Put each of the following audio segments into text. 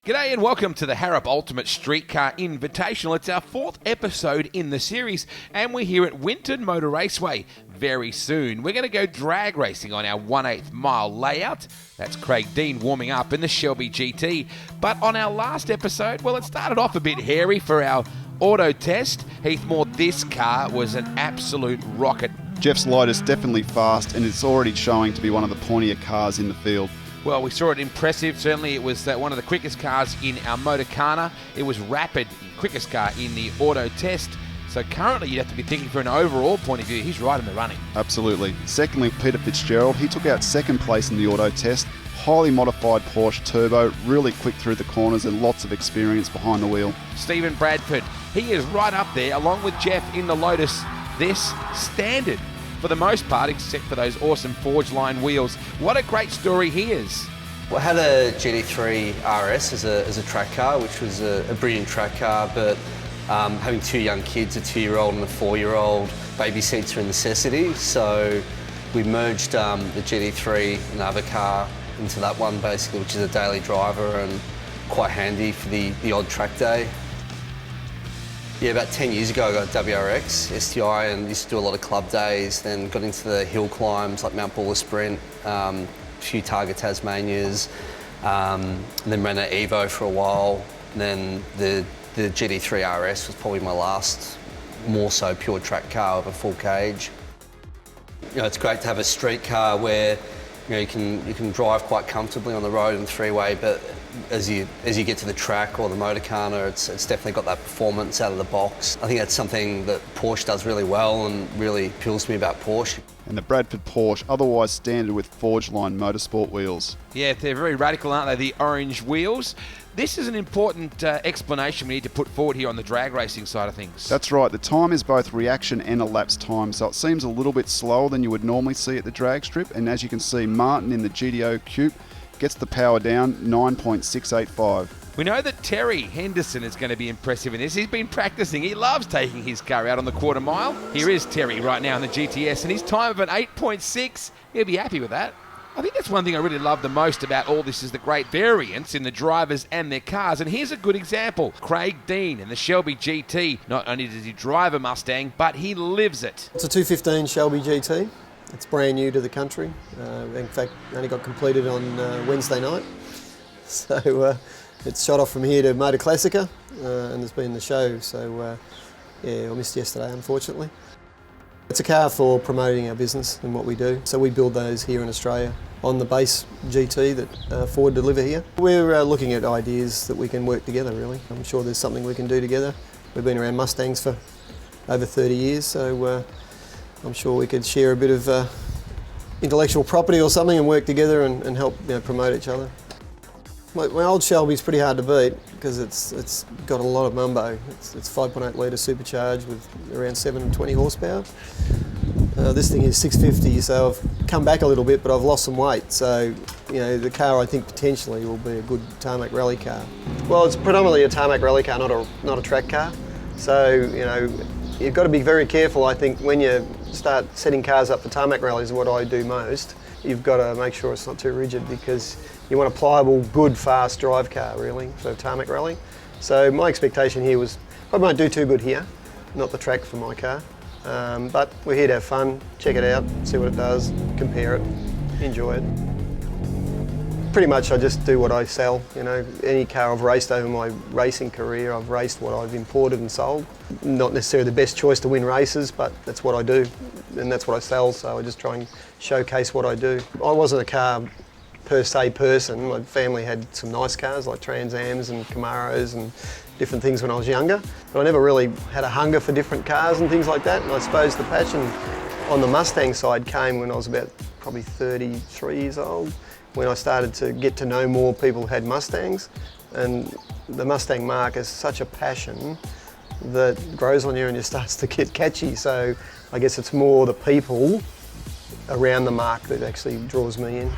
G'day and welcome to the Harrop Ultimate Streetcar Invitational. It's our 4th episode in the series and we're here at Winton Motor Raceway. Very soon we're going to go drag racing on our 1/8 mile layout. That's Craig Dean warming up in the Shelby GT. But on our last episode, well, it started off a bit hairy for our auto test. Heath Moore, this car was an absolute rocket. Jeff's light is definitely fast and it's already showing to be one of the pointier cars in the field. Well, we saw it impressive. Certainly it was one of the quickest cars in our Motorcana. It was rapid, quickest car in the auto test. So currently you'd have to be thinking from an overall point of view, he's right in the running. Absolutely. Secondly, Peter Fitzgerald, he took out second place in the auto test. Highly modified Porsche Turbo, really quick through the corners and lots of experience behind the wheel. Stephen Bradford, he is right up there along with Jeff in the Lotus. This standard for the most part, except for those awesome Forge Line wheels. What a great story he is. Well, I had a GT3 RS as a track car, which was a brilliant track car, but having 2 young kids, a 2-year-old and a 4-year-old, baby seats are a necessity. So we merged the GT3 and other car into that one basically, which is a daily driver and quite handy for the odd track day. Yeah, about 10 years ago I got a WRX STI and used to do a lot of club days, then got into the hill climbs like Mount Buller Sprint, a few Targa Tasmanias, and then ran an Evo for a while. And then the GT3 RS was probably my last more so pure track car with a full cage. You know, it's great to have a street car where you can drive quite comfortably on the road and three-way, but as you get to the track or the Motorcana, it's definitely got that performance out of the box. I think that's something that Porsche does really well and really appeals to me about Porsche. And the Bradford Porsche, otherwise standard with Forge Line Motorsport wheels. Yeah, they're very radical, aren't they? The orange wheels. This is an important explanation we need to put forward here on the drag racing side of things. That's right. The time is both reaction and elapsed time, so it seems a little bit slower than you would normally see at the drag strip. And as you can see, Martin in the GTO Coupe gets the power down, 9.685. We know that Terry Henderson is going to be impressive in this. He's been practicing. He loves taking his car out on the quarter mile. Here is Terry right now in the GTS, and his time of an 8.6, he'll be happy with that. I think that's one thing I really love the most about all this is the great variance in the drivers and their cars. And here's a good example. Craig Dean in the Shelby GT. Not only does he drive a Mustang, but he lives it. It's a 215 Shelby GT. It's brand new to the country. In fact, only got completed on Wednesday night. So it's shot off from here to Motor Classica and there's been the show. So yeah, I missed yesterday, unfortunately. It's a car for promoting our business and what we do. So we build those here in Australia on the base GT that Ford deliver here. We're looking at ideas that we can work together, really. I'm sure there's something we can do together. We've been around Mustangs for over 30 years, so I'm sure we could share a bit of intellectual property or something and work together and help promote each other. My old Shelby's pretty hard to beat because it's got a lot of mumbo. It's 5.8 litre supercharged with around 720 horsepower. This thing is 650, so I've come back a little bit, but I've lost some weight. So, the car I think potentially will be a good tarmac rally car. Well, it's predominantly a tarmac rally car, not a track car. So, you've got to be very careful, I think, when you start setting cars up for tarmac rallies, what I do most. You've got to make sure it's not too rigid because you want a pliable, good, fast drive car, really, for tarmac rally. So my expectation here was, I won't do too good here, not the track for my car, but we're here to have fun, check it out, see what it does, compare it, enjoy it. Pretty much I just do what I sell, any car I've raced over my racing career, I've raced what I've imported and sold. Not necessarily the best choice to win races, but that's what I do, and that's what I sell, so I just try and showcase what I do. I wasn't a car per se person. My family had some nice cars like Trans Ams and Camaros and different things when I was younger, but I never really had a hunger for different cars and things like that, and I suppose the passion on the Mustang side came when I was about probably 33 years old, when I started to get to know more people who had Mustangs, and the Mustang mark is such a passion that grows on you and just starts to get catchy. So I guess it's more the people around the mark that actually draws me in.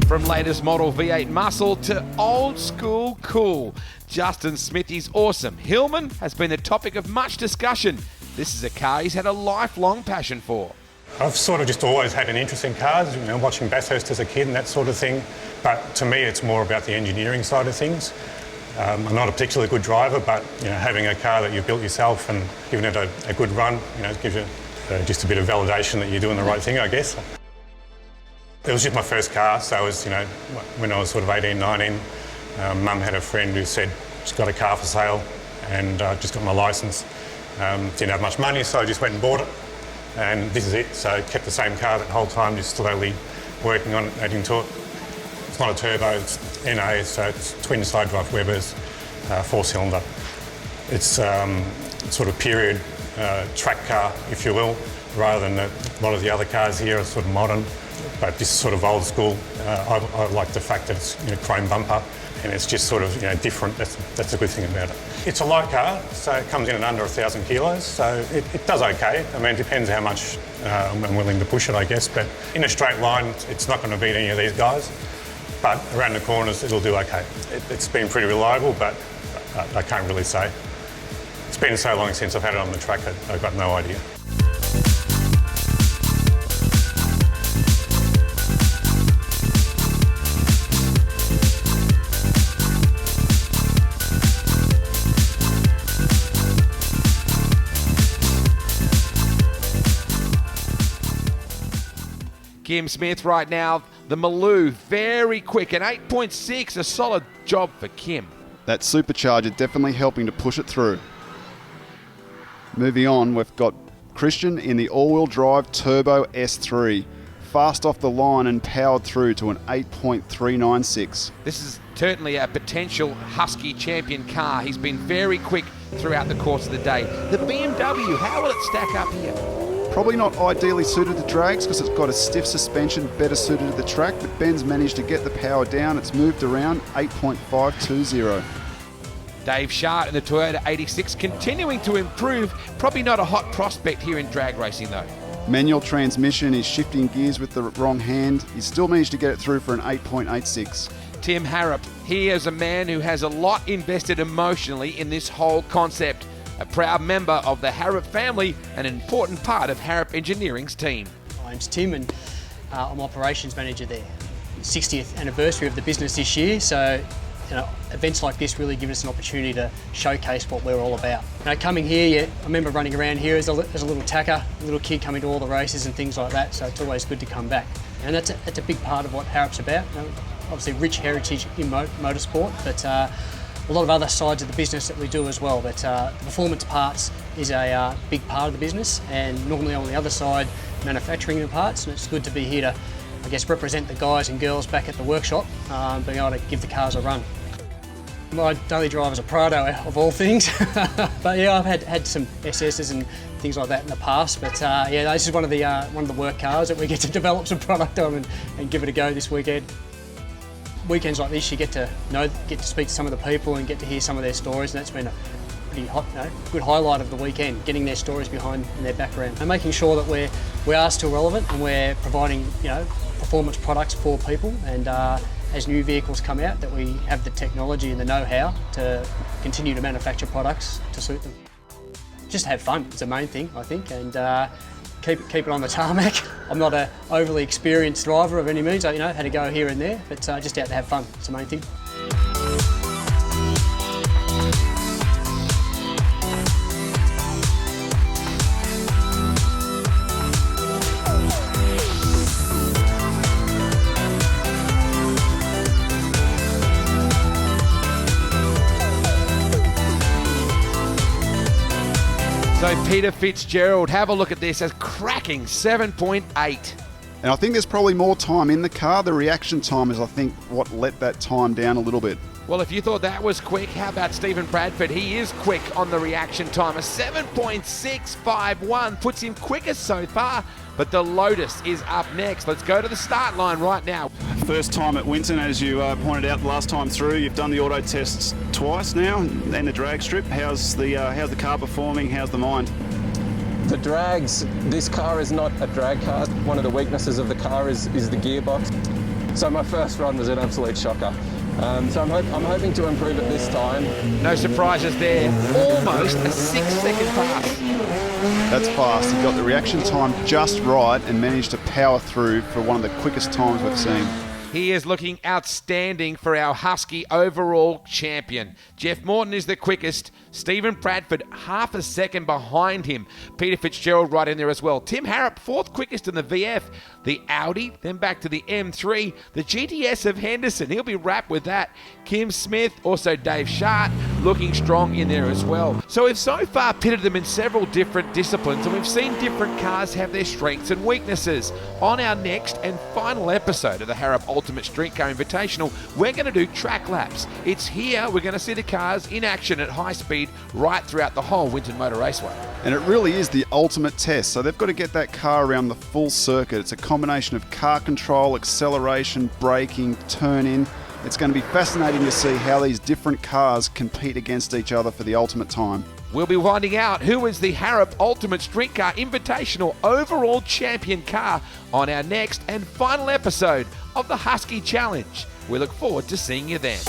From latest model V8 muscle to old school cool, Justin Smithy's awesome Hillman has been the topic of much discussion. This is a car he's had a lifelong passion for. I've sort of just always had an interest in cars, watching Bathurst as a kid and that sort of thing. But to me, it's more about the engineering side of things. I'm not a particularly good driver, but having a car that you've built yourself and giving it a good run, it gives you just a bit of validation that you're doing the right thing, I guess. It was just my first car, so it was, when I was sort of 18, 19, Mum had a friend who said she's got a car for sale, and just got my licence. Didn't have much money, so I just went and bought it, and this is it. So I kept the same car that whole time, just slowly working on it, adding to it. It's not a turbo, it's NA, so it's twin side drive Webers, 4-cylinder. It's sort of period track car, if you will, rather than a lot of the other cars here are sort of modern. But this is sort of old school. I like the fact that it's chrome bumper and it's just sort of different. That's a good thing about it. It's a light car, so it comes in at under 1,000 kilos, so it does okay. I mean, it depends how much I'm willing to push it, I guess. But in a straight line, it's not going to beat any of these guys. But around the corners, it'll do okay. It's been pretty reliable, but I can't really say. It's been so long since I've had it on the track, I've got no idea. Kim Smith right now, the Maloo, very quick, an 8.6, a solid job for Kim. That supercharger definitely helping to push it through. Moving on, we've got Christian in the all-wheel drive Turbo S3. Fast off the line and powered through to an 8.396. This is certainly a potential Husky champion car. He's been very quick throughout the course of the day. The BMW, how will it stack up here? Probably not ideally suited to drags because it's got a stiff suspension, better suited to the track, but Ben's managed to get the power down. It's moved around 8.520. Dave Shart in the Toyota 86 continuing to improve. Probably not a hot prospect here in drag racing though. Manual transmission is shifting gears with the wrong hand. He's still managed to get it through for an 8.86. Tim Harrop, he is a man who has a lot invested emotionally in this whole concept. A proud member of the Harrop family, an important part of Harrop Engineering's team. My name's Tim and I'm operations manager there. 60th anniversary of the business this year, so events like this really give us an opportunity to showcase what we're all about. Coming here, I remember running around here as a little tacker, a little kid coming to all the races and things like that, so it's always good to come back. And that's a big part of what Harrop's about. Obviously rich heritage in motorsport, but a lot of other sides of the business that we do as well. But the performance parts is a big part of the business, and normally on the other side, manufacturing the parts, and it's good to be here to, I guess, represent the guys and girls back at the workshop, being able to give the cars a run. My daily drive is a Prado of all things, but yeah, I've had some SSs and things like that in the past. But yeah, this is one of the work cars that we get to develop some product on and give it a go this weekend. Weekends like this, you get to speak to some of the people and get to hear some of their stories, and that's been a pretty good highlight of the weekend, getting their stories behind and their background, and making sure that we are still relevant and we're providing performance products for people. And as new vehicles come out, that we have the technology and the know-how to continue to manufacture products to suit them. Just have fun is the main thing, I think, and keep it on the tarmac. I'm not an overly experienced driver of any means. I had to go here and there, but just out to have fun. It's the main thing. So Peter Fitzgerald, have a look at this, a cracking 7.8. And I think there's probably more time in the car. The reaction time is, I think, what let that time down a little bit. Well, if you thought that was quick, how about Stephen Bradford? He is quick on the reaction time. A 7.651 puts him quickest so far, but the Lotus is up next. Let's go to the start line right now. First time at Winton, as you pointed out the last time through. You've done the auto tests twice now, and the drag strip. How's the car performing? How's the mind? The drags, this car is not a drag car. One of the weaknesses of the car is the gearbox. So my first run was an absolute shocker. So I'm hoping to improve it this time. No surprises there. Almost a 6-second pass. That's fast. He got the reaction time just right and managed to power through for one of the quickest times we've seen. He is looking outstanding for our Husky overall champion. Jeff Morton is the quickest. Stephen Bradford, half a second behind him. Peter Fitzgerald right in there as well. Tim Harrop, fourth quickest in the VF. The Audi, then back to the M3. The GTS of Henderson, he'll be wrapped with that. Kim Smith, also Dave Shart, looking strong in there as well. So we've so far pitted them in several different disciplines, and we've seen different cars have their strengths and weaknesses. On our next and final episode of the Harrop Ultimate Street Car Invitational, we're going to do track laps. It's here we're going to see the cars in action at high speed right throughout the whole Winton Motor Raceway. And it really is the ultimate test, so they've got to get that car around the full circuit. It's a combination of car control, acceleration, braking, turn-in. It's going to be fascinating to see how these different cars compete against each other for the ultimate time. We'll be finding out who is the Harrop Ultimate Street Car Invitational overall champion car on our next and final episode of the Husky Challenge. We look forward to seeing you then.